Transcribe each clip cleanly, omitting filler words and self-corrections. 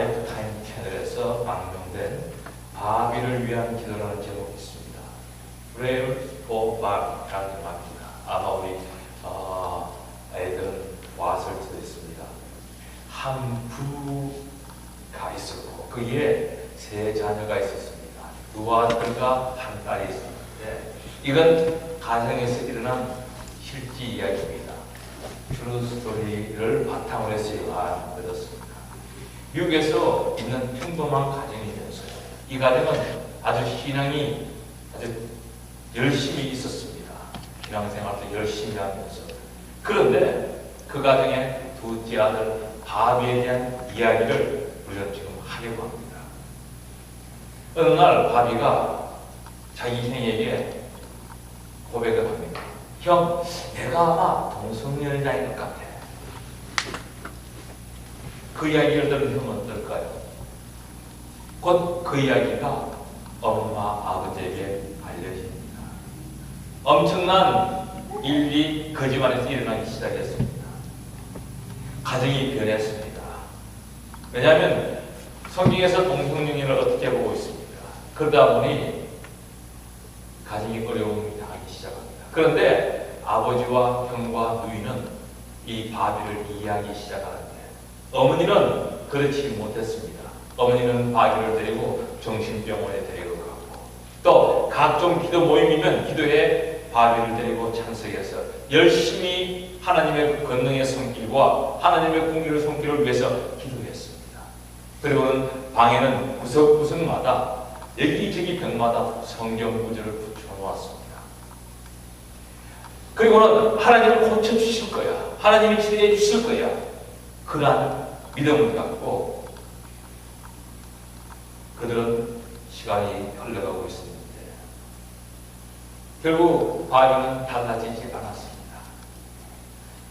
라이프타임 채널에서 방영된 바비를 위한 기도라는 제목이 있습니다. Prayer for Barbie라는 제목입니다. 아마 우리 애들은 왔을 수도 있습니다. 한 부가 있었고 그에 세 자녀가 있었습니다. 두 아들과 한 딸이 있었는데 이건 가정에서 일어난 실제 이야기입니다. 트루 스토리를 바탕으로 해서 만들었습니다. 미국에서 있는 평범한 가정이면서요. 이 가정은 아주 신앙이 아주 열심히 있었습니다. 신앙생활도 열심히 하면서. 그런데 그 가정의 둘째 아들 바비에 대한 이야기를 우리가 지금 하려고 합니다. 어느 날 바비가 자기 형에게 고백을 합니다. 형, 내가 아마 동성연애자인 것 같아. 그 이야기를 들은 형은 어떨까요? 곧 그 이야기가 엄마, 아버지에게 알려집니다. 엄청난 일이 그 집안에서 일어나기 시작했습니다. 가정이 변했습니다. 왜냐하면 성경에서 동성연애를 어떻게 보고 있습니까? 그러다 보니 가정이 어려움이 당하기 시작합니다. 그런데 아버지와 형과 누이는 이 바비를 이해하기 시작하는데 어머니는 그렇지 못했습니다. 어머니는 바비를 데리고 정신병원에 데리고 가고 또 각종 기도 모임이면 기도에 바비를 데리고 참석해서 열심히 하나님의 권능의 손길과 하나님의 공의의 손길을 위해서 기도했습니다. 그리고는 방에는 구석구석마다 여기저기 벽마다 성경 구절을 붙여놓았습니다. 그리고는 하나님을 고쳐주실 거야. 하나님이 치료해 주실 거야. 그러한 믿음을 갖고 그들은 시간이 흘러가고 있습니다. 결국 바비는 달라지지 않았습니다.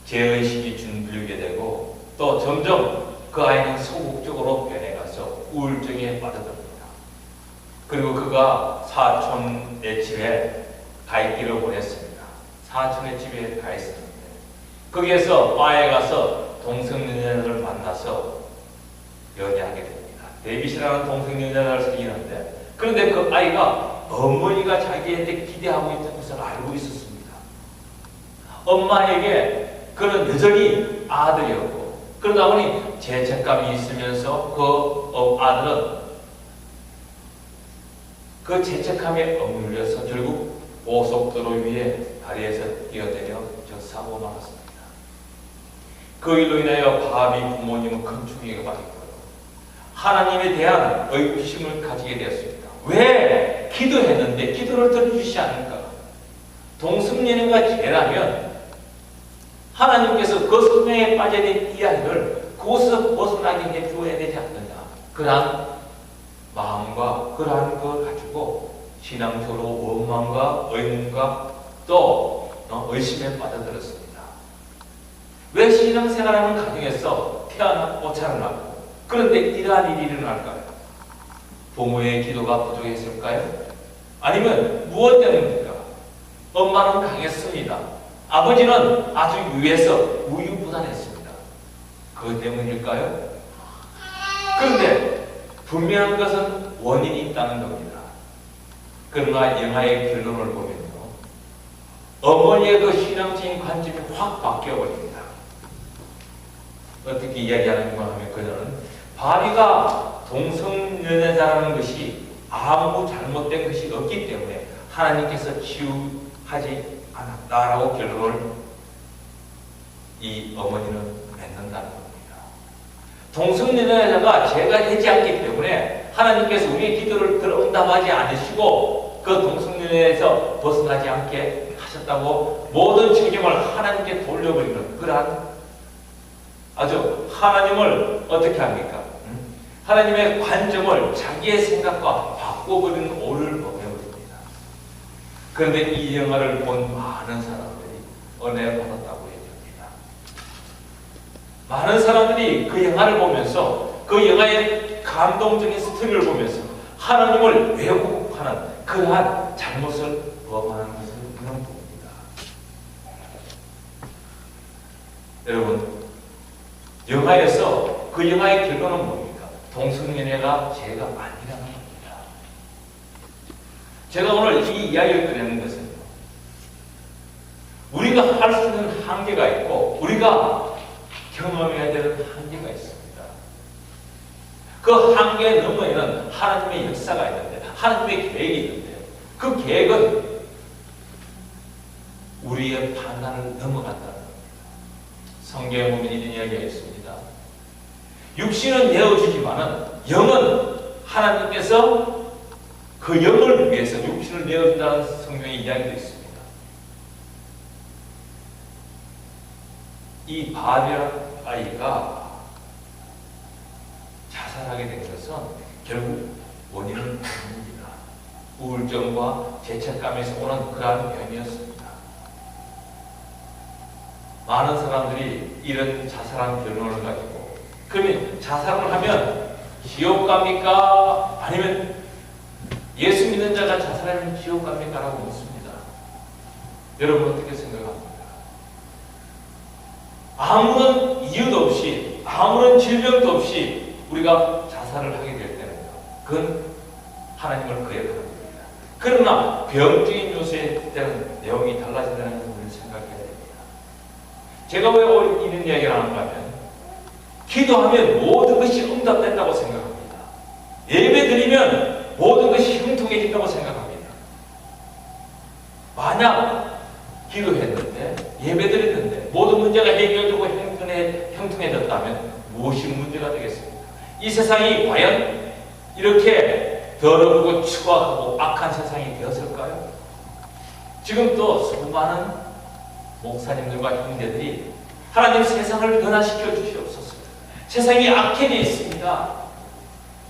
죄의식이 준비되게 되고 또 점점 그 아이는 소극적으로 변해가서 우울증에 빠져듭니다. 그리고 그가 사촌의 집에 가 있기를 원했습니다. 사촌의 집에 가 있었는데 거기에서 바에 가서 동성연애자를 만나서 연애하게 됩니다. 데빗이라는 동성연애자를 사귀는데 그런데 그 아이가 어머니가 자기한테 기대하고 있다는 것을 알고 있었습니다. 엄마에게 그는 여전히 아들이었고 그러다 보니 죄책감이 있으면서 그 아들은 그 죄책감에 억눌려서 결국 고속도로 위에 다리에서 뛰어내려 사고 말았습니다. 그 일로 인하여 바비 부모님은 큰 충격을 받았고요. 하나님에 대한 의구심을 가지게 되었습니다. 왜 기도했는데 기도를 들어주시지 않을까? 동성연애가 죄라면 하나님께서 그 성령에 빠져있는 이 아이를 그곳에서 벗어나게 해주어야 되지 않느냐. 그러한 마음과 그러한 걸 가지고 신앙적으로 원망과 의문과 또 의심에 빠져들었습니다. 왜 신앙생활하는 가정에서 태어났고 자라났고 그런데 이러한 일이 일어날까요? 부모의 기도가 부족했을까요? 아니면 무엇 때문입니까? 엄마는 강했습니다. 아버지는 아주 유해서 우유부단했습니다. 그것 때문일까요? 그런데 분명한 것은 원인이 있다는 겁니다. 그러나 영화의 결론을 보면요. 어머니의 그 신앙적인 관점이 확 바뀌어버립니다. 어떻게 이야기하는가 하면 그녀는 바비가 동성연애자라는 것이 아무 잘못된 것이 없기 때문에 하나님께서 치유하지 않았다라고 결론을 이 어머니는 맺는다는 겁니다. 동성연애자가 죄가 되지 않기 때문에 하나님께서 우리의 기도를 들어응답하지 않으시고 그 동성연애에서 벗어나지 않게 하셨다고 모든 책임을 하나님께 돌려버리는 그러한 아주 하나님을 어떻게 합니까? 하나님의 관점을 자기의 생각과 바꿔버리는 오를 범해버립니다. 그런데 이 영화를 본 많은 사람들이 은혜를 받았다고 얘기합니다. 많은 사람들이 그 영화를 보면서 그 영화의 감동적인 스토리를 보면서 하나님을 왜곡하는 그러한 잘못을 범하는 것을 그냥 봅니다. 여러분, 영화에서 그 영화의 결론은 뭡니까? 동성연애가 죄가 아니라는 겁니다. 제가 오늘 이 이야기를 꺼내는 것은 우리가 할 수 있는 한계가 있고 우리가 경험해야 되는 한계가 있습니다. 그 한계 너머에는 하나님의 역사가 있는데, 하나님의 계획이 있는데, 그 계획은 우리의 판단을 넘어간다는 겁니다. 성경에 보면 이런 이야기가 있습니다. 육신은 내어주지만은 영은 하나님께서 그 영을 위해서 육신을 내어준다는 성경의 이야기도 있습니다. 이 바벨 아이가 자살하게 된 것은 결국 원인은 병입니다. 우울증과 죄책감에서 오는 그러한 병이었습니다. 많은 사람들이 이런 자살한 결론을 가지고, 그러면 자살을 하면 지옥 갑니까? 아니면 예수 믿는 자가 자살하면 지옥 갑니까? 라고 묻습니다. 여러분 어떻게 생각합니까? 아무런 이유도 없이, 아무런 질병도 없이 우리가 자살을 하게 될 때는 그건 하나님을 거역하는 겁니다. 그러나 병적인 요소에 때는 내용이 달라진다는 것을 우리는 생각해야 됩니다. 제가 왜 이런 이야기를 하는가 하면, 기도하면 모든 것이 응답된다고 생각합니다. 예배 드리면 모든 것이 형통해진다고 생각합니다. 만약 기도했는데, 예배 드렸는데 모든 문제가 해결되고 형통해졌다면 무엇이 문제가 되겠습니까? 이 세상이 과연 이렇게 더럽고 추악하고 악한 세상이 되었을까요? 지금 또 수많은 목사님들과 형제들이 하나님 세상을 변화시켜 주시옵소서. 세상이 악해져 있습니다.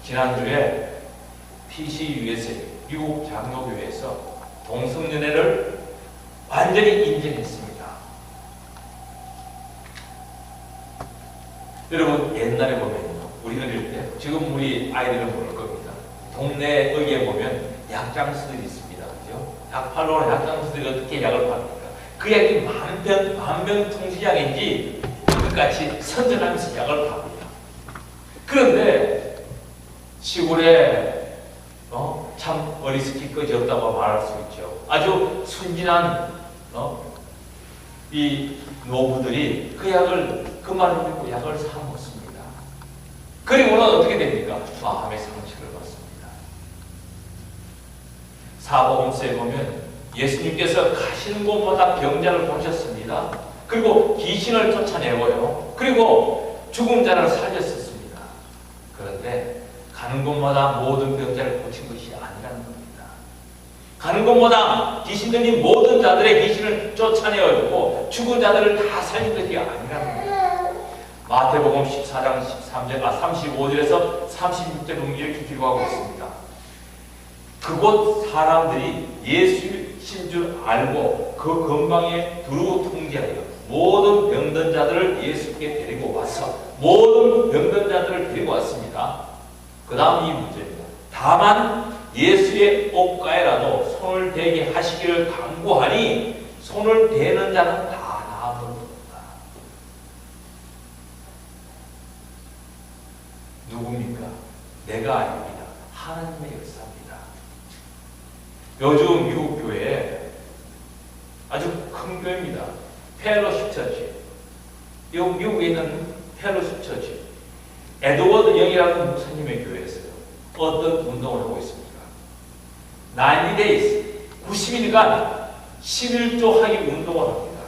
지난주에 PCUSA 미국 장로교회에서 동성연애를 완전히 인정했습니다. 여러분 옛날에 보면 우리 어릴 때, 지금 우리 아이들은 모를 겁니다. 동네 의에 보면 약장수들이 있습니다. 그죠? 약팔로나 약장수들이 어떻게 약을 팝니까? 그 약이 만병통치약인지 끝까지 선전하면서 약을 팝니다. 그런데 시골에 참 어리숙히 없다고 말할 수 있죠. 아주 순진한 이 노부들이 그 약을, 그 말을 믿고 약을 사 먹습니다. 그리고는 어떻게 됩니까? 마음의 상처를 받습니다. 사복음서에 보면 예수님께서 가시는 곳마다 병자를 보셨습니다. 그리고 귀신을 쫓아내고요. 그리고 죽은 자를 살렸었습니다. 그런데 가는 곳마다 모든 병자를 고친 것이 아니라는 겁니다. 가는 곳마다 귀신 들린 모든 자들의 귀신을 쫓아내어주고 죽은 자들을 다 살린 것이 아니라는 겁니다. 마태복음 14장 35절에서 36절 보면 이렇게 기록하고 있습니다. 그곳 사람들이 예수신 줄 알고 그 근방에 두루 통제하여 모든 병든 자들을 예수께 데리고 와서 모든 병든 자들을 데리고 왔습니다. 그 다음 이 문제입니다. 다만 예수의 옷가에라도 손을 대게 하시기를 간구하니 손을 대는 자는 다 나아버렸다. 누굽니까? 내가 아닙니다. 하나님의 역사입니다. 요즘 미국 교회에 아주 큰 교회입니다. 펠로십 처치. 이 미국에 있는 펠로십 처치. 에드워드 영이라는 목사님의 교회에서요. 어떤 운동을 하고 있습니까? 90 days, 90일간 11조 하기 운동을 합니다.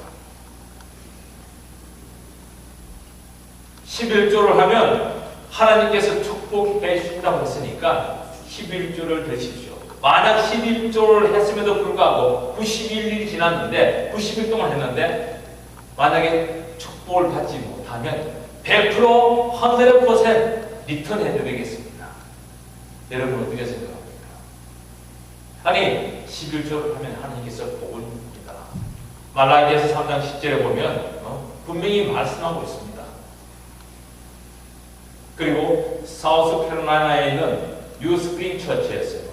11조를 하면 하나님께서 축복해 주신다고 했으니까 11조를 드십시오. 만약 11조를 했음에도 불구하고 91일이 지났는데 90일 동안 했는데 만약에 축복을 받지 못하면 100%, 100% 리턴 해드리겠습니다. 여러분 어떻게 생각합니까? 아니 11조를 하면 하나님께서 복을 줍니다. 말라기에서 3장 10절에 보면 분명히 말씀하고 있습니다. 그리고 사우스캐롤라이나에 있는 뉴스프링 처치에서요.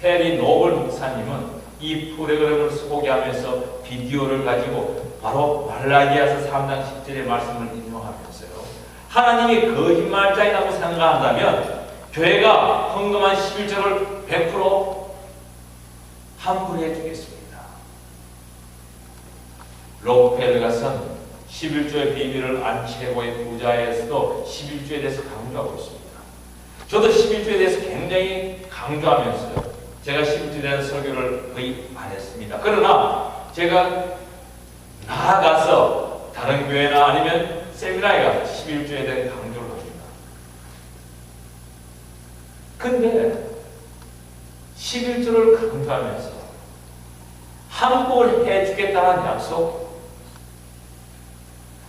페리 노블 목사님은 이 프로그램을 소개하면서 비디오를 가지고 바로 말라기야서 3장 10절의 말씀을 인용하면서요. 하나님이 거짓말자이라고 생각한다면 교회가 헌금한 11조를 100% 환불해 주겠습니다. 록펠러가 쓴 11조의 비밀을 안 최고의 부자에서도 11조에 대해서 강조하고 있습니다. 저도 11조에 대해서 굉장히 강조하면서요. 제가 11조에 대한 설교를 거의 안 했습니다. 그러나 제가 나아가서 다른 교회나 아니면 세미나에 가서 11조에 대한 강조를 합니다. 근데 11조를 강조하면서 환불 해주겠다는 약속,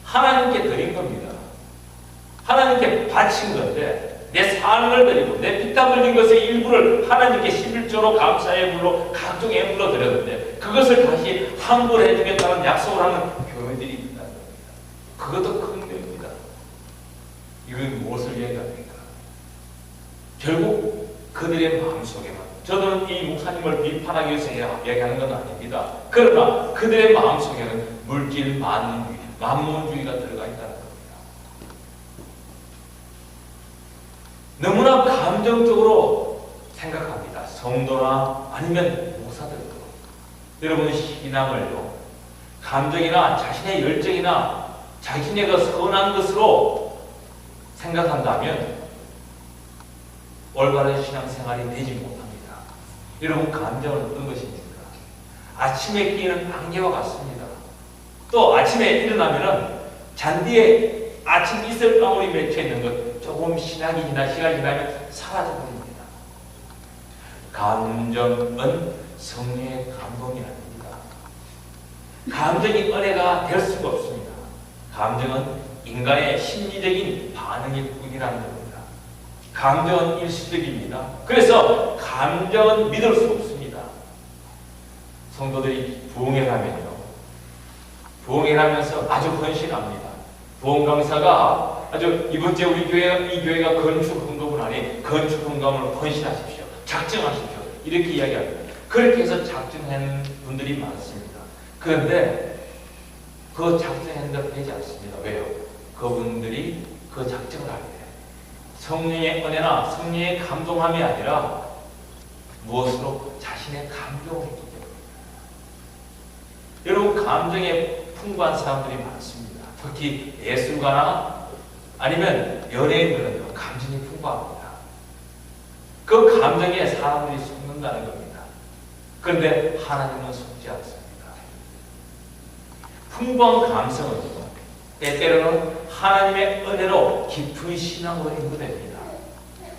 하나님께 드린 겁니다. 하나님께 바친 건데 내 삶을 드리고 내 피땀 흘린 것의 일부를 하나님께 11조로 감사의 물로 각종 예물로 드렸는데 그것을 다시 환불해 주겠다는 약속을 하는 교회들이 있다는 겁니다. 그것도 큰 교회입니다. 이건 무엇을 얘기합니까? 결국 그들의 마음속에만, 저는 이 목사님을 비판하기 위해서 얘기하는 건 아닙니다. 그러나 그들의 마음속에는 물질 만문주의가 들어가 있다는 겁니다. 너무나 감정적으로 생각합니다. 성도나 아니면 목사들도. 여러분 신앙을요, 감정이나 자신의 열정이나 자신의 그 선한 것으로 생각한다면 올바른 신앙생활이 되지 못합니다. 여러분 감정은 어떤 것입니까? 아침에 끼는 안개와 같습니다. 또 아침에 일어나면은 잔디에 아침 이슬방울이 맺혀 있는 것 조금 시간이 지나면 사라져 버립니다. 감정은 성령의 감동이 아닙니다. 감정이 은혜가 될 수가 없습니다. 감정은 인간의 심리적인 반응일 뿐이라는 겁니다. 감정은 일시적입니다. 그래서 감정은 믿을 수 없습니다. 성도들이 부흥회를 하면요, 부흥회를 하면서 아주 헌신합니다. 부흥 강사가 아주 이번 주에 우리 이 교회가 건축 헌금을 하니 건축 헌금을 헌신하십시오. 작정하십시오. 이렇게 이야기합니다. 그렇게 해서 작정한 분들이 많습니다. 그런데 그 작정한 대로 되지 않습니다. 왜요? 그분들이 그 작정을 할 때 성령의 은혜나 성령의 감동함이 아니라 무엇으로? 자신의 감동을 했기 때문입니다. 여러분 감정에 풍부한 사람들이 많습니다. 특히 예술가나 아니면 연예인들은 감정이 풍부합니다. 그 감정에 사람들이 속는다는 겁니다. 그런데 하나님은 속지 않습니다. 풍부한 감성은 때때로는 하나님의 은혜로 깊은 신앙으로 인도됩니다.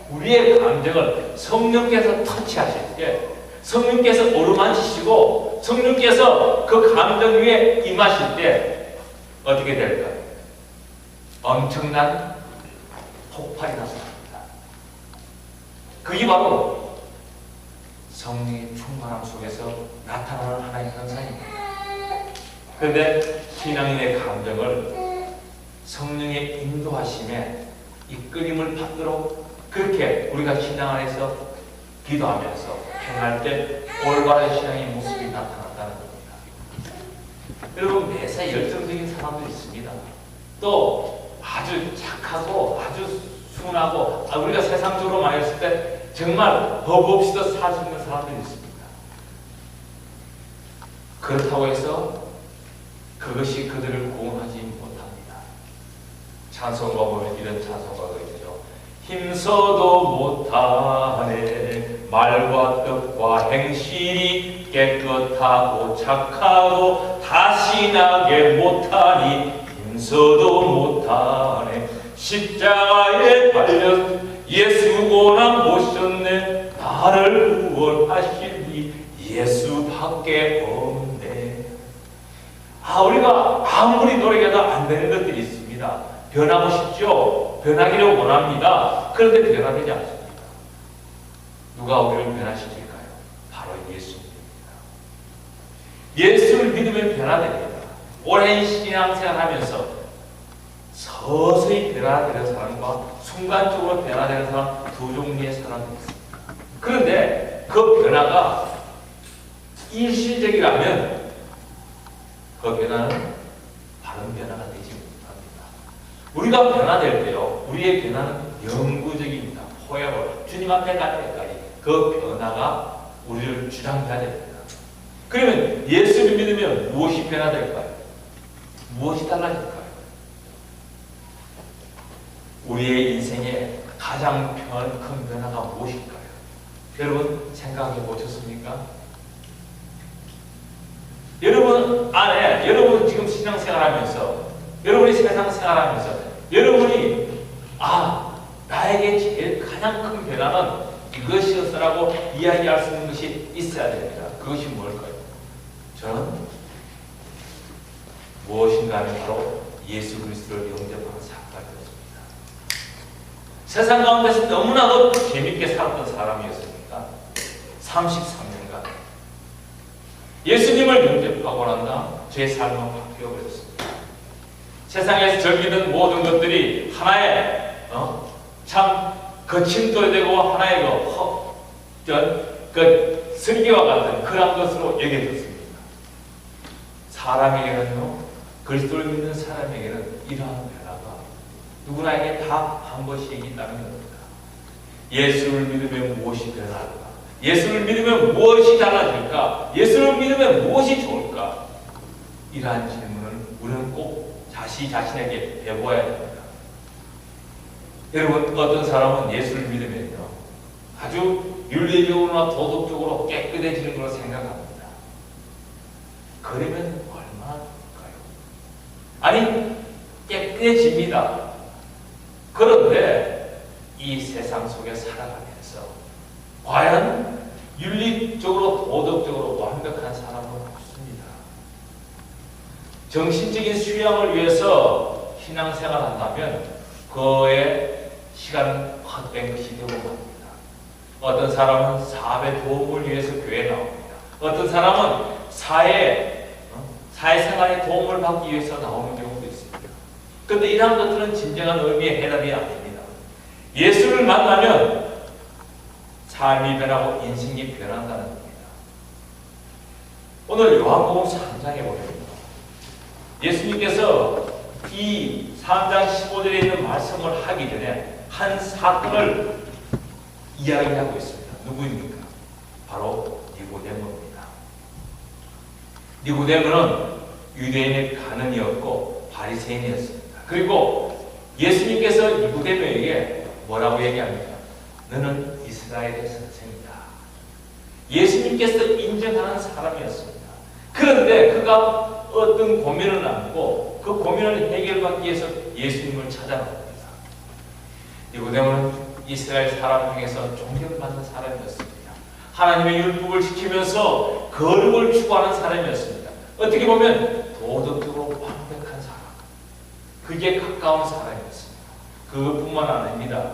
우리의 감정을 성령께서 터치하실 때, 성령께서 어루만지시고 성령께서 그 감정 위에 임하실 때 어떻게 될까요? 엄청난 폭발이 나타납니다. 그게 바로 성령의 충만함 속에서 나타나는 하나의 현상입니다. 그런데 신앙인의 감정을 성령의 인도하심에 이끌림을 받도록 그렇게 우리가 신앙 안에서 기도하면서 행할 때 올바른 신앙의 모습이 나타난다는 겁니다. 여러분 매사 열정적인 사람도 있습니다. 또 아주 착하고 아주 순하고 우리가 세상적으로 많이 했을 때 정말 법 없이도 살 수 있는 사람들이 있습니다. 그렇다고 해서 그것이 그들을 구원하지 못합니다. 찬송가 보면 이런 찬송가가 있죠. 힘써도 못하네 말과 뜻과 행실이 깨끗하고 착하고 다신하게 못하니 힘써도 못하네 십자가에 달려 예수 고난 보셨네 나를 구원하시니 예수밖에 없네. 우리가 아무리 노력해도 안 되는 것들이 있습니다. 변하고 싶죠? 변하기를 원합니다. 그런데 변화되지 않습니다. 누가 우리를 변화시킬까요? 바로 예수님입니다. 예수를 믿으면 변화됩니다. 오랜 신앙생활 하면서 서서히 변화되는 사람과 순간적으로 변화되는 사람 두 종류의 사람이 있습니다. 그런데 그 변화가 일시적이라면 그 변화는 바른 변화가 되지 못합니다. 우리가 변화될 때요, 우리의 변화는 영구적입니다. 포에버. 예수님 앞에 갈 때까지 그 변화가 우리를 주장해야 됩니다. 그러면 예수를 믿으면 무엇이 변화될까요? 무엇이 달라질까요? 우리의 인생에 가장 큰 변화가 무엇일까요? 여러분 생각해 보셨습니까? 여러분 안에, 여러분 지금 신앙생활하면서, 여러분이 세상생활하면서 여러분이 나에게 제일 가장 큰 변화는 이것이었어라고 이야기할 수 있는 것이 있어야 됩니다. 그것이 뭘까요? 저는 무엇인가 하면 바로 예수 그리스도를 영접하는 사건이 되었습니다. 세상 가운데서 너무나도 재밌게 살았던 사람이었으니까 33년간 예수님을 영접하고 난 다음 제 삶은 바뀌어버렸습니다. 세상에서 즐기는 모든 것들이 하나의 참 거침돌이 되고 하나의 그 슬기와 같은 그런 것으로 여겨졌습니다. 사람에게는요, 그리스도를 믿는 사람에게는 이러한 변화가 누구나에게 다 한 번씩 있다는 겁니다. 예수를 믿으면 무엇이 변할까? 예수를 믿으면 무엇이 달라질까? 예수를 믿으면 무엇이 좋을까? 이러한 질문을 우리는 꼭 자신에게 해보아야 됩니다. 여러분, 어떤 사람은 예수를 믿으면요, 아주 윤리적으로나 도덕적으로 깨끗해지는 걸로 생각합니다. 그러면 얼마나일까요? 아니, 깨끗해집니다. 그런데 이 세상 속에 살아가면서 과연 윤리적으로 도덕적으로 완벽한 사람은 없습니다. 정신적인 수양을 위해서 신앙생활을 한다면 그의 시간은 헛된 것이 되고 맙니다. 어떤 사람은 사업의 도움을 위해서 교회에 나옵니다. 어떤 사람은 사회생활에 도움을 받기 위해서 나오는 경우도 있습니다. 그런데 이러한 것들은 진정한 의미의 해답이 아닙니다. 예수를 만나면 삶이 변하고 인생이 변한다는 겁니다. 오늘 요한복음 3장에 보면 예수님께서 이 3장 15절에 있는 말씀을 하기 전에 한 사건을 이야기하고 있습니다. 누구입니까? 바로 니고데모입니다. 니고데모는 유대인의 간음이었고 바리새인이었습니다. 그리고 예수님께서 니고데모에게 뭐라고 얘기합니까? 너는 이스라엘의 선생이다. 예수님께서 인정하는 사람이었습니다. 그런데 그가 어떤 고민을 안고 그 고민을 해결받기 위해서 예수님을 찾아갑니다. 니고데모는 이스라엘 사람 중에서 존경받는 사람이었습니다. 하나님의 율법을 지키면서 거룩을 추구하는 사람이었습니다. 어떻게 보면 도덕적으로 완벽한 사람, 그게 가까운 사람이었습니다. 그것뿐만 아닙니다.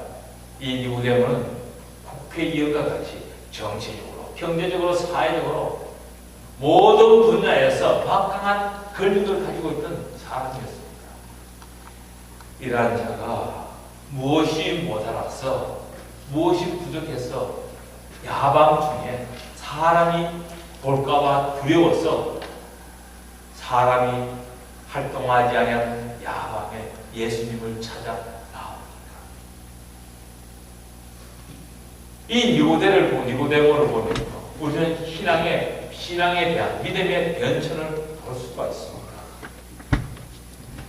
이 니고데모는 국회의원과 같이 정치적으로, 경제적으로, 사회적으로 모든 분야에서 막강한 권력을 가지고 있던 사람이었습니다. 이러한 자가 무엇이 모자라서, 무엇이 부족해서 야밤중에 사람이 볼까봐 두려워서 사람이 활동하지 않은 야밤에 예수님을 찾아 나옵니다. 이 니고데모를 보면 우리는 신앙에 대한 믿음의 변천을 볼 수가 있습니다.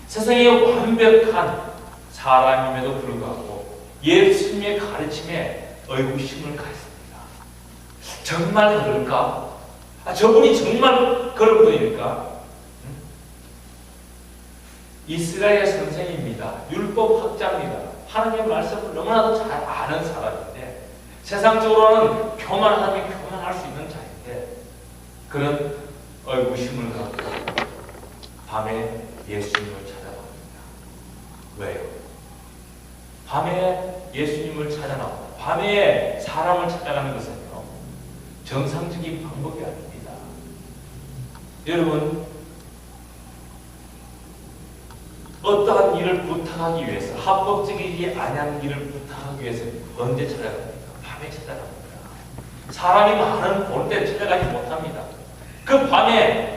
세상에 완벽한 사람임에도 불구하고 예수님의 가르침에 의구심을 갖습니다. 정말 그럴까? 저분이 정말 그런 분일까? 이스라엘 선생입니다. 율법 학자입니다. 하나님의 말씀을 너무나도 잘 아는 사람인데 세상적으로는 교만하다면 교만할 수 있는 자인데 그런 의구심을 갖고 밤에 예수님을 찾아갑니다. 왜요? 밤에 예수님을 찾아나옵니다. 밤에 사람을 찾아가는 것은요, 정상적인 방법이 아닙니다. 여러분, 어떠한 일을 부탁하기 위해서, 합법적이지 아니한 일을 부탁하기 위해서 언제 찾아갑니까? 밤에 찾아갑니다. 사람이 많은 볼 때 찾아가지 못합니다. 그 밤에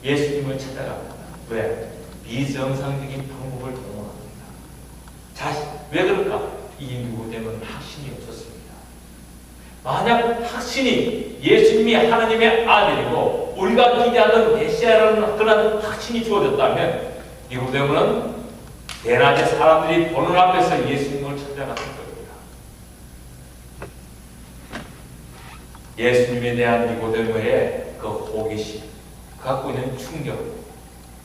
예수님을 찾아갑니다. 왜? 비정상적인 방법을 동원합니다. 왜 그럴까? 이 니고데모는 확신이 만약 확신이 예수님이 하나님의 아들이고 우리가 기대하던 메시아라는 그런 확신이 주어졌다면 니고데모는 대낮에 사람들이 보는 앞에서 예수님을 찾아갔을 겁니다. 예수님에 대한 니고데모의 그 호기심, 갖고 있는 충격,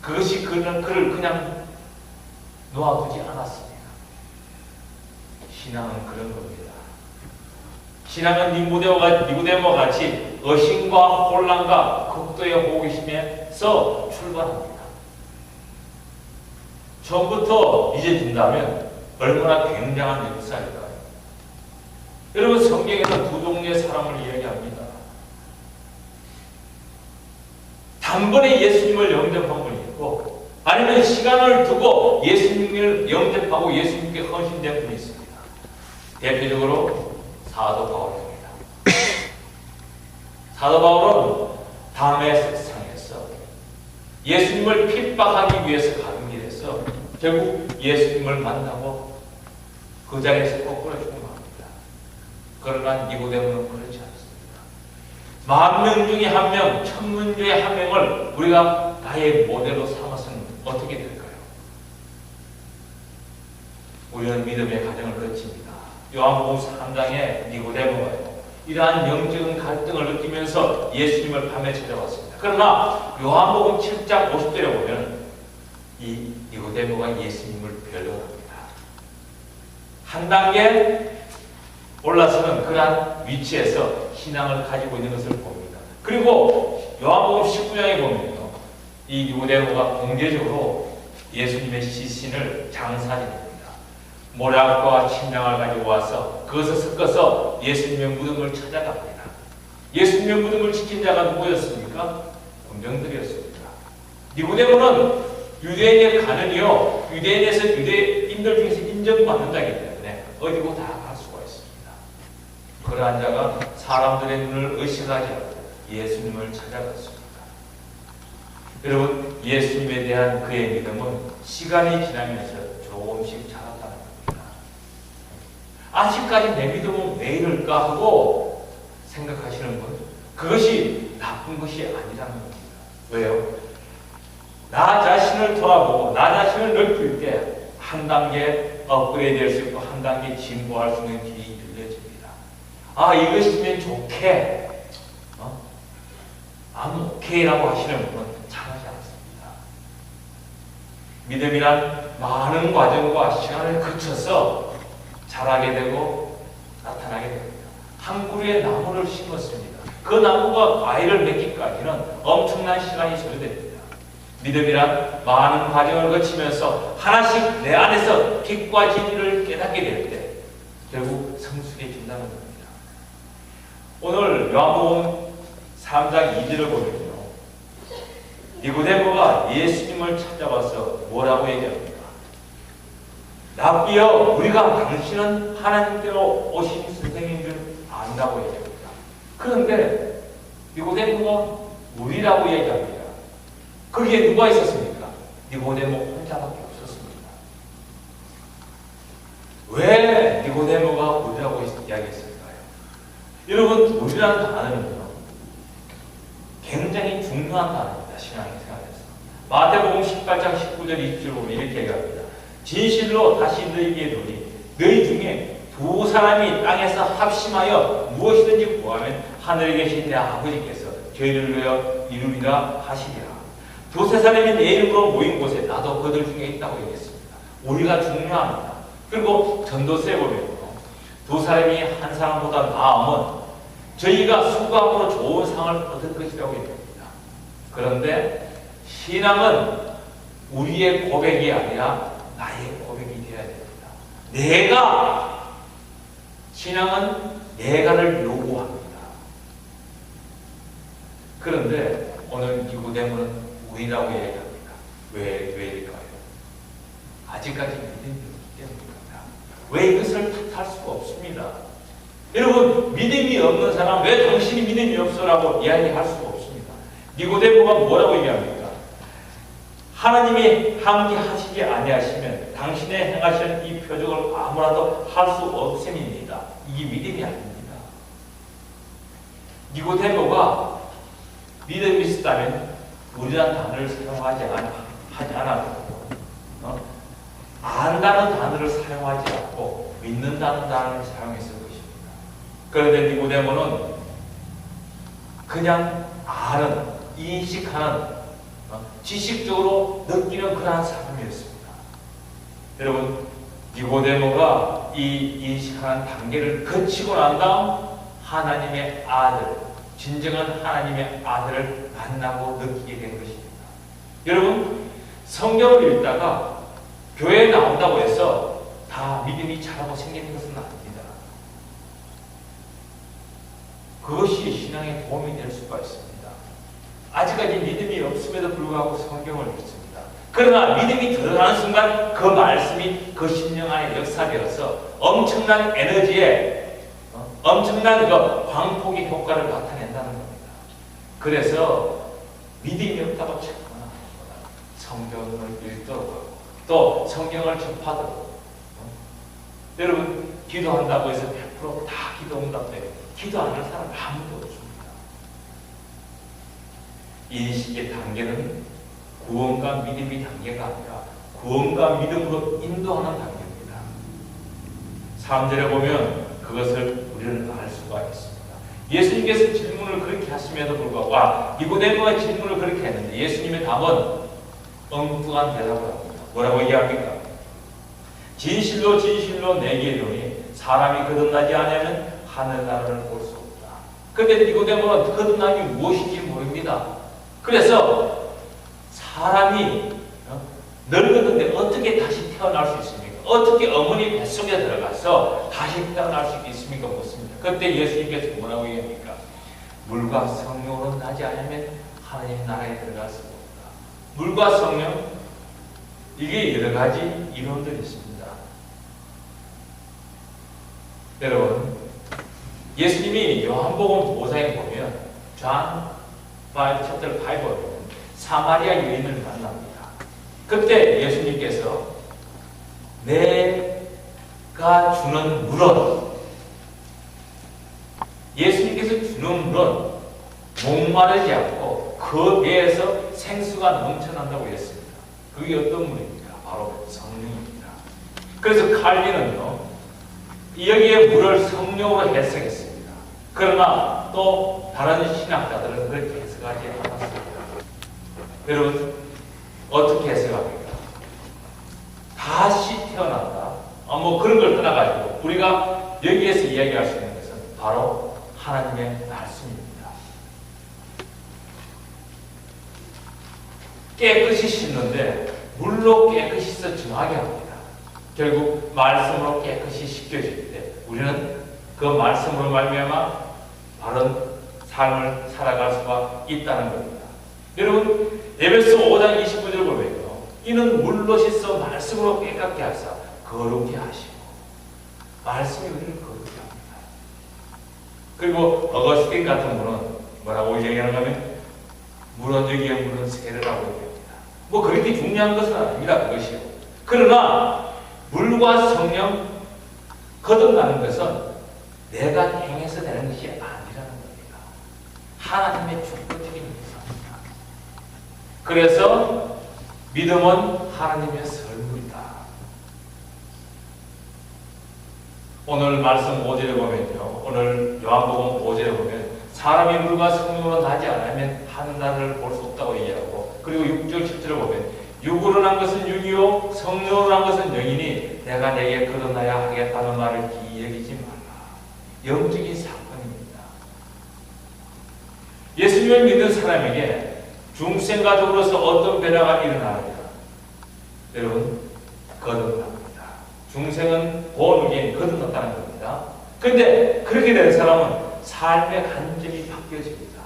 그것이 그를 그냥 놓아두지 않았습니다. 신앙은 그런 겁니다. 신앙은 니고데모와 같이 의심과 혼란과 극도의 호기심에서 출발합니다. 처음부터 잊어진다면 얼마나 굉장한 역사일까요? 여러분, 성경에서 두 종류의 사람을 이야기합니다. 단번에 예수님을 영접한 분이 있고, 아니면 시간을 두고 예수님을 영접하고 예수님께 헌신된 분이 있습니다. 대표적으로 사도 바울입니다. 사도 바울은 다메섹상에서 예수님을 핍박하기 위해서 가는 길에서 결국 예수님을 만나고 그 자리에서 거꾸로 죽음합니다. 그러나 니고데모는 그렇지 않습니다. 10,000명 중에 1명, 1000명 중에 1명을 우리가 나의 모델로 삼아서는 어떻게 될까요? 우리는 믿음의 과정을 거칩니다. 요한복음 3장에 니고데모가요, 이러한 영적인 갈등을 느끼면서 예수님을 밤에 찾아왔습니다. 그러나 요한복음 7장 50절에 보면 이 니고데모가 예수님을 변론합니다. 한 단계 올라서는 그러한 위치에서 신앙을 가지고 있는 것을 봅니다. 그리고 요한복음 19장에 보면요, 이 니고데모가 공개적으로 예수님의 시신을 장사합니다. 모략과 침향을 가지고 와서 그것을 섞어서 예수님의 무덤을 찾아갑니다. 예수님의 무덤을 지킨 자가 누구였습니까? 군병들이었습니다. 니고데모는 유대인의 가는이요, 유대인에서 유대인들 중에서 인정받는 자이기 때문에 어디고 다 갈 수가 있습니다. 그러한 자가 사람들의 눈을 의식하지 않고 예수님을 찾아갔습니다. 여러분, 예수님에 대한 그의 믿음은 시간이 지나면서 조금씩 자랐다는 겁니다. 아직까지 내 믿음은 왜 이럴까 하고 생각하시는 분, 그것이 나쁜 것이 아니라는 겁니다. 왜요? 나 자신을 돌아보고 나 자신을 느낄 때 한 단계 업그레이드 될 수 있고 한 단계 진보할 수 있는 길이 들려집니다. 아, 이것이면 좋게, 오케이라고 하시는 분은 잘하지 않습니다. 믿음이란 많은 과정과 시간을 거쳐서 자라게 되고 나타나게 됩니다. 한 그루의 나무를 심었습니다. 그 나무가 과일을 맺기까지는 엄청난 시간이 소요됩니다. 믿음이란 많은 과정을 거치면서 하나씩 내 안에서 빛과 진리를 깨닫게 될 때 결국 성숙해진다는 겁니다. 오늘 요한복음 3장 2절을 보면요, 니고데모가 예수님을 찾아와서 뭐라고 얘기합니까? 랍비여, 우리가 당신은 하나님께로 오신 선생님인 줄 안다고 얘기합니다. 그런데 니고데모가 우리라고 얘기합니다. 거기에 누가 있었습니까? 니고데모 혼자밖에 없었습니다. 왜 니고데모가 우리라고 이야기했을까요? 여러분, 우리라는 단어는요, 굉장히 중요한 단어입니다. 신앙의 생활에서. 마태복음 18장 19절 20절 보면 이렇게 얘기합니다. 진실로 다시 너희에게 이르노니 너희 중에 두 사람이 땅에서 합심하여 무엇이든지 구하면 하늘에 계신 내 아버지께서 저희를 위하여 이루리라 하시리라. 두세 사람이 내 이름으로 모인 곳에 나도 그들 중에 있다고 얘기했습니다. 우리가 중요합니다. 그리고 전도서에 보면 두 사람이 한 사람보다 나으면 저희가 수고함으로 좋은 상을 얻을 것이라고 얘기합니다. 그런데 신앙은 우리의 고백이 아니라 나의 고백이 되어야 됩니다. 내가, 신앙은 내가를 요구합니다. 그런데 오늘 니고데모는 우리라고 얘기합니다. 왜일까요? 아직까지 믿음이 없기 때문입니다. 왜 이것을 탓할 수가 없습니다. 여러분, 믿음이 없는 사람, 왜 당신이 믿음이 없어라고 이야기할 수가 없습니다. 니고데모가 뭐라고 얘기합니까? 하나님이 함께 하시지 아니하시면 당신의 행하시는 이 표적을 아무라도 할 수 없음입니다. 이게 믿음이 아닙니다. 니고데모가 믿음이 있었다면 우리란 단어를 사용하지 않아도 안다는 단어를 사용하지 않고 믿는다는 단어를 사용했을 것입니다. 그런데 니고데모는 그냥 아는, 인식하는, 지식적으로 느끼는 그러한 사람이었습니다. 여러분, 니고데모가 이 인식하는 단계를 거치고 난 다음 하나님의 아들, 진정한 하나님의 아들을 만나고 느끼게 된 것입니다. 여러분, 성경을 읽다가 교회에 나온다고 해서 다 믿음이 자라고 생기는 것은 아닙니다. 그것이 신앙에 도움이 될 수가 있습니다. 아직까지 믿음이 없음에도 불구하고 성경을 읽습니다. 그러나 믿음이 들어가는 순간 그 말씀이 그 심령 안에 역사되어서 엄청난 에너지에 엄청난 그 광폭의 효과를 나타낸다는 겁니다. 그래서 믿음이 없다고 착각하는 것보다 성경을 읽도록 또 성경을 접하도록 여러분, 기도한다고 해서 100% 다 기도 응답돼요. 기도 안 하는 사람 아무도 없습니다. 인식의 단계는 구원과 믿음의 단계가 아니라 구원과 믿음으로 인도하는 단계입니다. 3절에 보면 그것을 우리는 알 수가 있습니다. 예수님께서 질문을 그렇게 하심에도 불구하고 니고데모가 질문을 그렇게 했는데 예수님의 답은 엉뚱한 대답을 합니다. 뭐라고 얘기합니까? 진실로 진실로 내게 이르노니 사람이 거듭나지 않으면 하늘나라를 볼 수 없다. 그런데 니고데모는 거듭남이 무엇인지 모릅니다. 그래서 사람이 늙었는데 어떻게 다시 태어날 수 있습니까? 어떻게 어머니 뱃속에 들어가서 다시 태어날 수 있습니까? 묻습니다. 그때 예수님께서 뭐라고 얘기합니까? 물과 성령으로 나지 않으면 하나님 나라에 들어갈 수 없다. 물과 성령, 이게 여러 가지 이론들이 있습니다. 여러분, 예수님이 요한복음 5장에 보면 John 5, chapter 5에 보면 사마리아 여인을 만납니다. 그때 예수님께서 내가 주는 물은 예수님께서 주는 물은 목마르지 않고 그 배에서 생수가 넘쳐난다고 했습니다. 그게 어떤 물입니까? 바로 성령입니다. 그래서 칼빈은요, 여기에 물을 성령으로 해석했습니다. 그러나 또 다른 신학자들은 그렇게 해석하지 않았습니다. 여러분, 어떻게 해석합니까? 다시 태어난다. 뭐 그런 걸 떠나가지고 우리가 여기에서 이야기할 수 있는 것은 바로 하나님의 말씀입니다. 깨끗이 씻는데 물로 깨끗이 씻어 정하게 합니다. 결국 말씀으로 깨끗이 씻겨질 때 우리는 그 말씀으로 말미암아 바른 삶을 살아갈 수가 있다는 겁니다. 여러분, 에베소 5장 29절 보면요, 이는 물로 씻어 말씀으로 깨끗게 하사 거룩게 하시고, 말씀이 우리를 거룩게 합니다. 그리고 어거스틴 같은 분은 뭐라고 얘기하는가 하면 물은 여기에 물은 세례라고 얘기합니다. 뭐 그렇게 중요한 것은 아닙니다. 그것이요. 그러나 물과 성령 거듭나는 것은 내가 행해서 되는 것이 아니라는 겁니다. 하나님의 축복적인 것입니다. 그래서 믿음은 하나님의 선물이다. 오늘 말씀 5절에 보면요, 오늘 요한복음 5절에 보면 사람이 물과 성령으로 나지 않으면 하늘나라를 볼 수 없다고 얘기하고, 그리고 6절 10절을 보면 육으로 난 것은 육이요 성령으로 난 것은 영이니 내가 내게 거듭나야 하겠다는 말을 기여기지 말라. 영적인 사건입니다. 예수님을 믿는 사람에게 중생 가족으로서 어떤 변화가 일어나느냐? 여러분, 거듭납니다. 중생은 본우기엔 거듭났다는 겁니다. 그런데 그렇게 된 사람은 삶의 관점이 바뀌어집니다.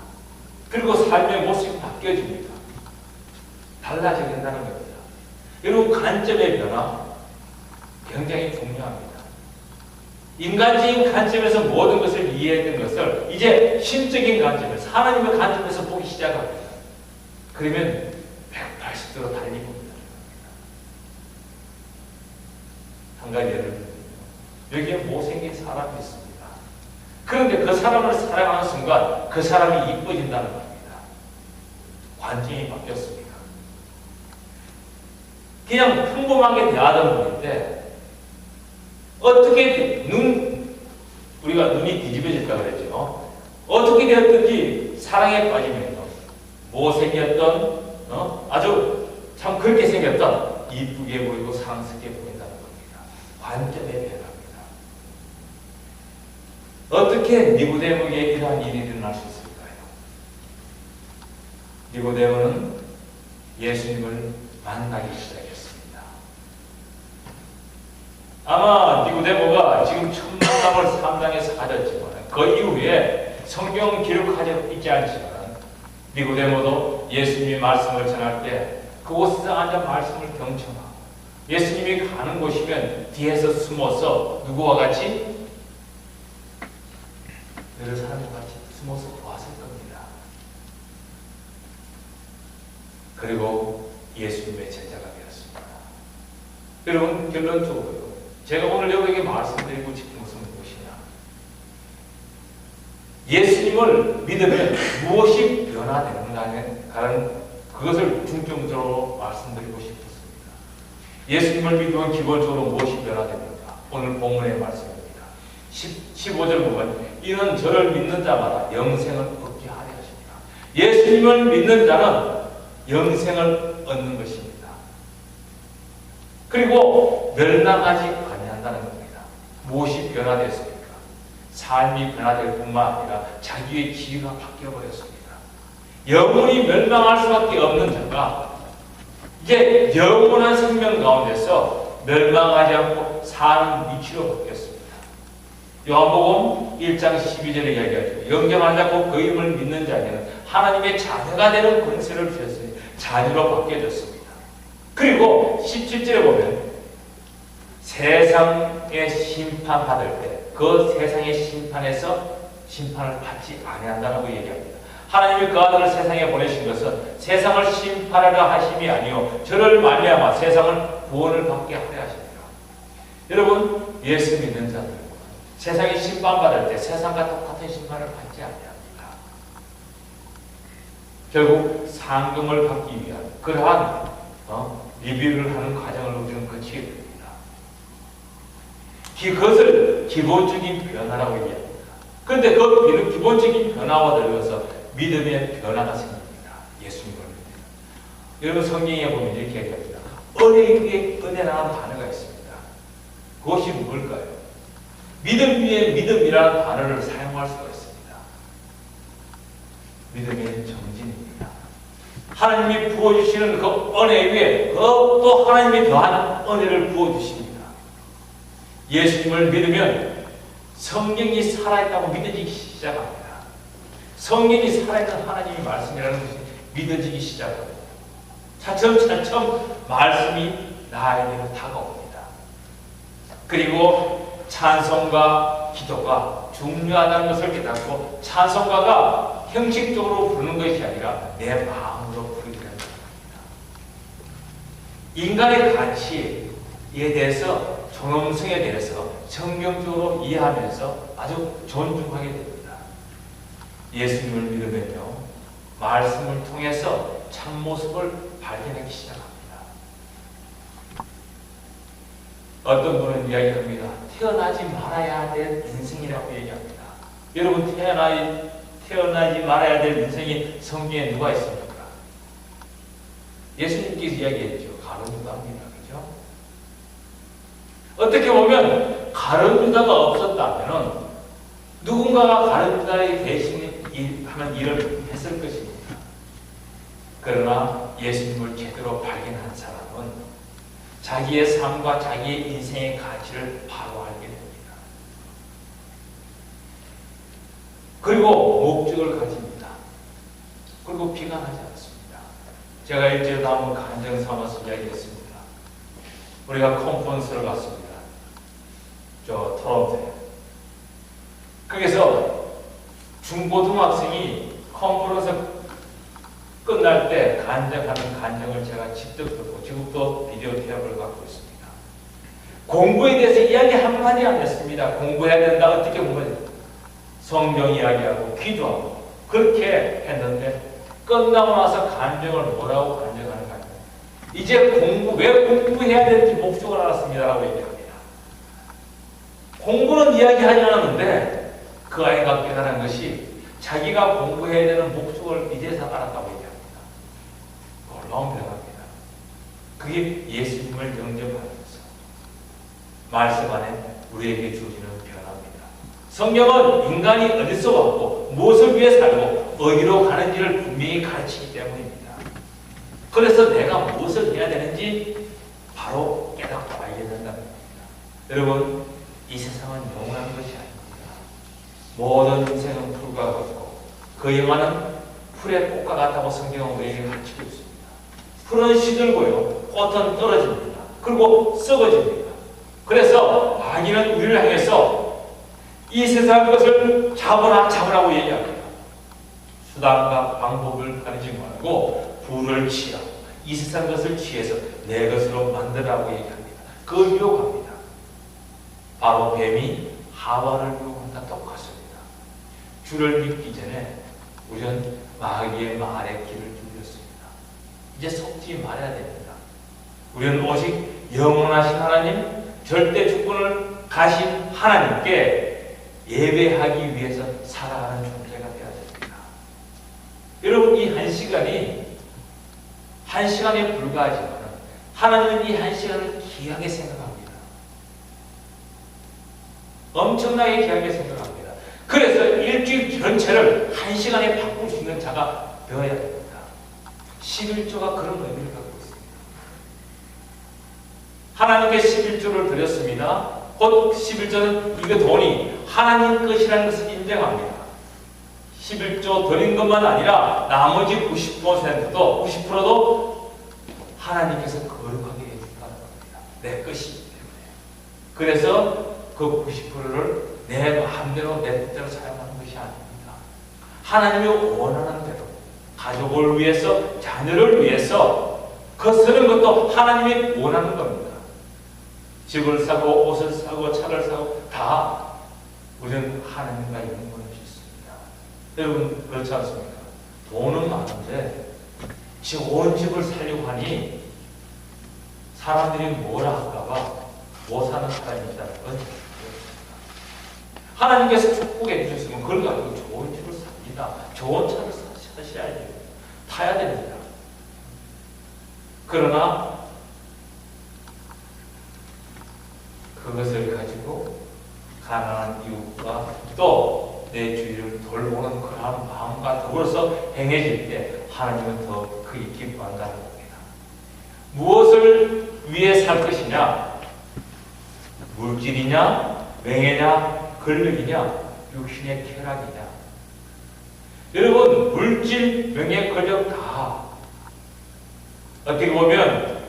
그리고 삶의 모습이 바뀌어집니다. 달라지게 된다는 겁니다. 여러분, 관점의 변화 굉장히 중요합니다. 인간적인 관점에서 모든 것을 이해했던 것을 이제 신적인 관점에서, 하나님의 관점에서 보기 시작합니다. 그러면 180도로 달리 봅니다. 한 가지 예를 들면 여기에 못생긴 사람이 있습니다. 그런데 그 사람을 사랑하는 순간 그 사람이 이뻐진다는 겁니다. 관점이 바뀌었습니다. 그냥 평범하게 대하던 분인데 어떻게 우리가 눈이 뒤집어졌다 그랬죠. 어떻게 되었든지 사랑에 빠지면서 못생겼던 아주 참 그렇게 생겼던 이쁘게 보이고 사랑스럽게 보인다는 겁니다. 관점의 변화입니다. 어떻게 니고데모에게 이러한 일이 일어날 수 있을까요? 니고데모는 예수님을 만나기 시작했습니다. 아마 니고데모가 지금 첫 만남을 3장에서 가졌지만 그 이후에 성경 기록하지 있지 않지만 니고데모도 예수님의 말씀을 전할 때 그곳에서 앉아 말씀을 경청하고 예수님이 가는 곳이면 뒤에서 숨어서 누구와 같이? 여러 사람과 같이 숨어서 보았을 겁니다. 그리고 예수님의 제자가 되었습니다. 여러분, 결론적으로 제가 오늘 여러분에게 말씀드리고 싶은 것은 무엇이냐? 예수님을 믿으면 무엇이 변화되는가는 그것을 중점적으로 말씀드리고 싶었습니다. 예수님을 믿으면 기본적으로 무엇이 변화됩니까? 오늘 본문의 말씀입니다. 15절 보면 이는 저를 믿는 자마다 영생을 얻게 하려 하십니다. 예수님을 믿는 자는 영생을 얻는 것입니다. 그리고 멸망하지 아니한다는 겁니다. 무엇이 변화됐습니까? 삶이 변화될 뿐만 아니라 자기의 지위가 바뀌어버렸습니다. 영원히 멸망할 수밖에 없는 자가 이제 영원한 생명 가운데서 멸망하지 않고 사는 위치로 바뀌었습니다. 요한복음 1장 12절에 이야기하죠. 영접하지 않고 그 이름을 믿는 자에게는 하나님의 자녀가 되는 권세를 주셨으니 자녀로 바뀌어졌습니다. 그리고 17절에 보면 세상의 심판받을 때 그 세상의 심판에서 심판을 받지 아니한다고 얘기합니다. 하나님이 그 아들을 세상에 보내신 것은 세상을 심판하려 하심이 아니요 저를 말미암아 세상을 구원을 받게 하려 하십니다. 여러분, 예수 믿는 자들 세상이 심판받을 때 세상과 똑같은 심판을 받지 아니합니다. 결국 상금을 받기 위한 그러한 리뷰를 하는 과정을 우리는 거치게 됩니다. 그것을 기본적인 변화라고 얘기합니다. 그런데 그 기본적인 변화와 더불어서 믿음의 변화가 생깁니다. 예수님을 믿습니다. 여러분, 성경에 보면 이렇게 얘기합니다. 은혜 위에 은혜라는 단어가 있습니다. 그것이 뭘까요? 믿음 위에 믿음이라는 단어를 사용할 수가 있습니다. 믿음의 정진입니다. 하나님이 부어주시는 그 은혜 위에 또 하나님이 더한 은혜를 부어주십니다. 예수님을 믿으면 성경이 살아있다고 믿어지기 시작합니다. 성경이 살아있는 하나님의 말씀이라는 것이 믿어지기 시작합니다. 차츰차츰 말씀이 나에게로 다가옵니다. 그리고 찬송과 기도가 중요하다는 것을 깨닫고 찬송가가 형식적으로 부르는 것이 아니라 내 마음으로 부르게 됩니다. 인간의 가치에 대해서 존엄성에 대해서 성경적으로 이해하면서 아주 존중하게 됩니다. 예수님을 믿으면요 말씀을 통해서 참모습을 발견하기 시작합니다. 어떤 분은 이야기합니다. 태어나지 말아야 될 인생이라고 얘기합니다. 여러분, 태어나지 말아야 될 인생이 성경에 누가 있습니까? 예수님께서 이야기했죠. 가룟유다입니다. 그죠? 어떻게 보면 가룟유다가 없었다면 누군가가 가룟유다의 대신에 하는 일을 했을 것입니다. 그러나 예수님을 제대로 발견한 사람은 자기의 삶과 자기의 인생의 가치를 바로 알게 됩니다. 그리고 목적을 가집니다. 그리고 비관하지 않습니다. 제가 일주일에 한번 간증 삼아서 이야기했습니다. 우리가 컨퍼런스를 갔습니다. 저 토론토에. 거기서 중고등학생이 컨퍼런스 끝날 때 간증하는 간증을 제가 직접 듣고 지금도 비디오 테이프를 갖고 있습니다. 공부에 대해서 이야기 한마디 안 했습니다. 공부해야 된다. 어떻게 공부해야 된다. 성경 이야기하고 기도하고 그렇게 했는데 끝나고 나서 간증을 뭐라고 간증하는가? 이제 왜 공부해야 되는지 목적을 알았습니다라고 얘기합니다. 공부는 이야기하지 않았는데 그 아이가 깨달은 것이 자기가 공부해야 되는 목적을 이제서 알았다고 얘기합니다. 놀라운 변화입니다. 그게 예수님을 영접하면서 말씀 안에 우리에게 주어지는 변화입니다. 성경은 인간이 어디서 왔고 무엇을 위해 살고 어디로 가는지를 분명히 가르치기 때문입니다. 그래서 내가 무엇을 해야 되는지 바로 깨닫고 알게 된다는 겁니다. 여러분, 이 세상은 영원한 것이 아닙니다. 모든 인생은 풀과 같고 그 영화는 풀의 꽃과 같다고 성경은 우리에게 가르치고 있습니다. 풀은 시들고요, 꽃은 떨어집니다. 그리고 썩어집니다. 그래서 마귀는 우리를 향해서 이 세상 것을 잡으라고 얘기합니다. 수단과 방법을 가리지 말고 부를 취하고 이 세상 것을 취해서 내 것으로 만들라고 얘기합니다. 그걸 유혹합니다. 바로 뱀이 하와를 유혹한다 똑같습니다. 주를 믿기 전에 우리는 마귀의 말에 귀를 기울였습니다. 이제 속지 말아야 됩니다. 우리는 오직 영원하신 하나님, 절대 주권을 가신 하나님께 예배하기 위해서 살아가는 존재가 되어야 됩니다. 여러분, 이 한 시간에 불과하지만 하나님은 이 한 시간을 귀하게 생각합니다. 엄청나게 귀하게 생각합니다. 그래서 일주일 전체를 한 시간에 바꿀 수 있는 자가 되어야 됩니다. 11조가 그런 의미를 갖고 있습니다. 하나님께 11조를 드렸습니다. 곧 11조는 이거 돈이 하나님 것이라는 것을 인정합니다. 11조 드린 것만 아니라 나머지 90%도 하나님께서 거룩하게 해준다는 겁니다. 내 것이기 때문에. 그래서 그 90%를 내 마음대로 내 뜻대로 사용하는 것이 아닙니다. 하나님이 원하는 대로 가족을 위해서, 자녀를 위해서 그 쓰는 것도 하나님이 원하는 겁니다. 집을 사고 옷을 사고 차를 사고 다 우리는 하나님과 있는 것이 있습니다. 여러분, 그렇지 않습니까? 돈은 많은데 좋은 집을 살려고 하니 사람들이 뭐라 할까봐 못 사는 사람이 있다는 건 하나님께서 축복해 주셨으면 그걸 가지고 좋은 집을 삽니다. 좋은 차를 사셔야 돼요. 타야 됩니다. 그러나 그것을 가지고 가난한 이웃과 또 내 주위를 돌보는 그러한 마음과 더불어서 행해질 때 하나님은 더 크게 기뻐한다는 겁니다. 무엇을 위해 살 것이냐? 물질이냐? 명예냐? 권력이냐? 육신의 쾌락이냐? 여러분, 물질, 명예, 권력 다 어떻게 보면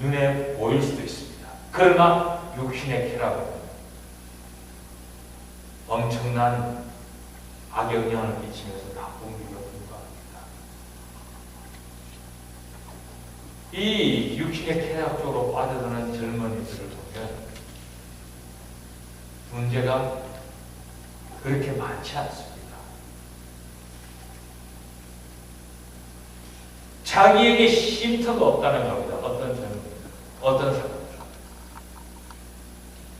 눈에 보일 수도 있습니다. 그러나 육신의 쾌락은 엄청난 악영향을 끼치면서 나쁜 길로 불과합니다. 이 육신의 쾌락 쪽으로 빠져드는 젊은이들을 보면 문제가 그렇게 많지 않습니다. 자기에게 쉼터가 없다는 겁니다. 어떤 젊은이, 어떤 사람.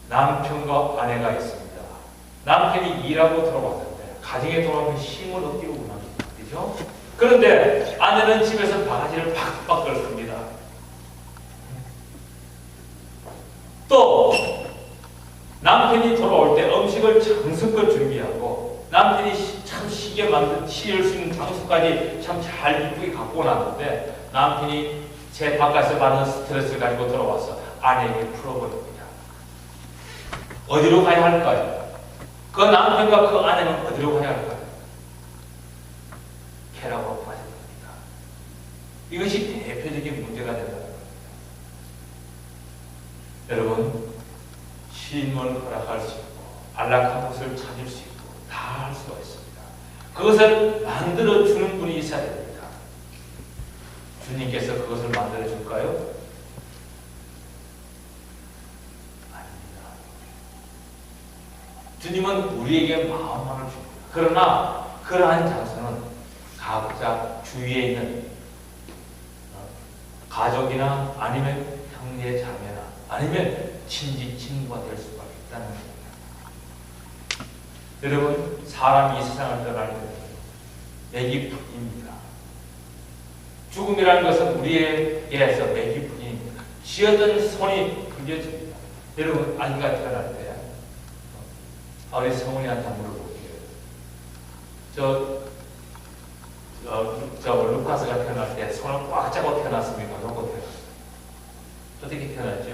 남편과 아내가 있습니다. 남편이 일하고 들어왔는데 가정에 돌아오면 힘을 얻기로 원합니다. 그죠? 그런데 아내는 집에서 바가지를 팍팍 긁습니다. 또 남편이 돌아올 때 음식을 정성껏 준비하고 남편이 참 시게 만든 치울 수 있는 장소까지 참 잘 이쁘게 갖고 놨는데 남편이 제 바깥에서 받는 스트레스를 가지고 들어와서 아내에게 풀어버립니다. 어디로 가야 할까요? 그 남편과 그 아내는 어디로 가야 할까요? 쾌락으로 빠져듭니다. 이것이 대표적인 문제가 된다는 겁니다. 여러분, 쉼을 허락할 수 있고 안락한 곳을 찾을 수 있고 다 할 수가 있습니다. 그것을 만들어주는 분이 있어야 됩니다. 주님께서 그것을 만들어줄까요? 아닙니다. 주님은 우리에게 마음만을 줍니다. 그러나 그러한 장소는 각자 주위에 있는 가족이나 아니면 형제 자매나 아니면 친지 친구가 될 수가 있다는 겁니다. 여러분, 사람이 이 세상을 떠날 때 매기뿐입니다. 죽음이라는 것은 우리에게서 매기뿐입니다. 쥐어든 손이 그려집니다. 여러분, 아기가 태어날 때 우리 성훈이한테 물어볼게요. 루카스가 태어날 때 손을 꽉 잡고 태어났습니까? 놓고 태어났어요? 어떻게 태어났죠?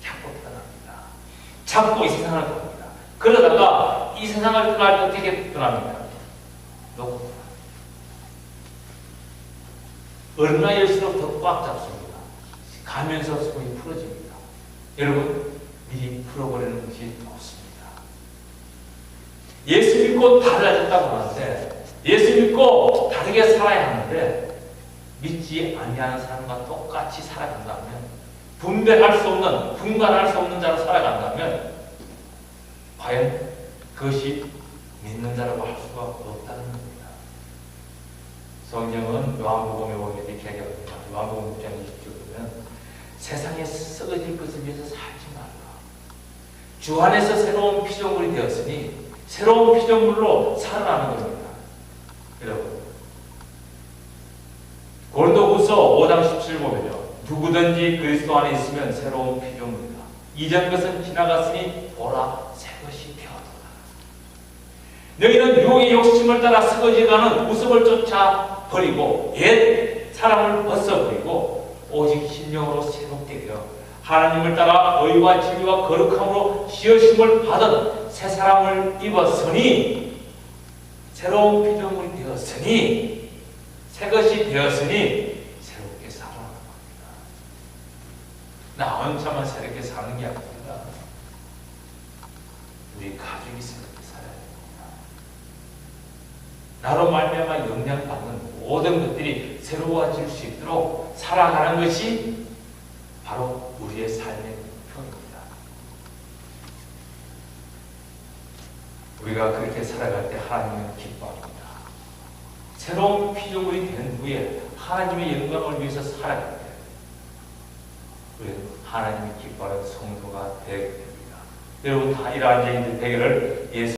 잡고 태어납니다. 잡고 이 세상을 갑니다. 그러다가 이 세상을 떠날 때 어떻게 떠납니까? 놓고 떠납니다. 어린아이일수록 더 꽉 잡습니다. 가면서 손이 풀어집니다. 여러분, 미리 풀어버리는 것이 없습니다. 예수 믿고 달라졌다고 하는데, 예수 믿고 다르게 살아야 하는데, 믿지 아니하는 사람과 똑같이 살아간다면, 분별할 수 없는, 분간할 수 없는 자로 살아간다면, 과연 그것이 믿는 자라고 할 수가 없다는 겁니다. 성경은 요한복음에 보면 이렇게 얘기합니다. 요한복음 6장 20절에 보면 세상에 썩어질 것을 위해서 살지 말라. 주 안에서 새로운 피조물이 되었으니 새로운 피조물로 살아나는 겁니다. 여러분, 고린도후서 5장 17 보면요, 누구든지 그리스도 안에 있으면 새로운 피조물이다. 이전 것은 지나갔으니 보라 새 것이 되었도다. 너희는 유혹의 욕심을 따라 썩어지가는 모습을 쫓아 버리고 옛 사람을 벗어버리고 오직 신령으로 새롭게 되어 하나님을 따라 의와 진리와 거룩함으로 지으심을 받은 새 사람을 입었으니, 새로운 피조물이 되었으니, 새 것이 되었으니 새롭게 살아가는 겁니다. 나 혼자만 새롭게 사는 게 아닙니다. 우리 가족이 새롭게 살아야 됩니다. 나로 말미암아 영향받는 모든 것들이 새로워질 수 있도록 살아가는 것이 바로 우리의 삶의 목표입니다. 우리가 그렇게 살아갈 때 하나님은 기뻐합니다. 새로운 피조물이 된 후에 하나님의 영광을 위해서 살아갈 때 우리는 하나님이 기뻐하는 성도가 되게 됩니다. 여러분, 다 이러한 얘기들 되기를 예수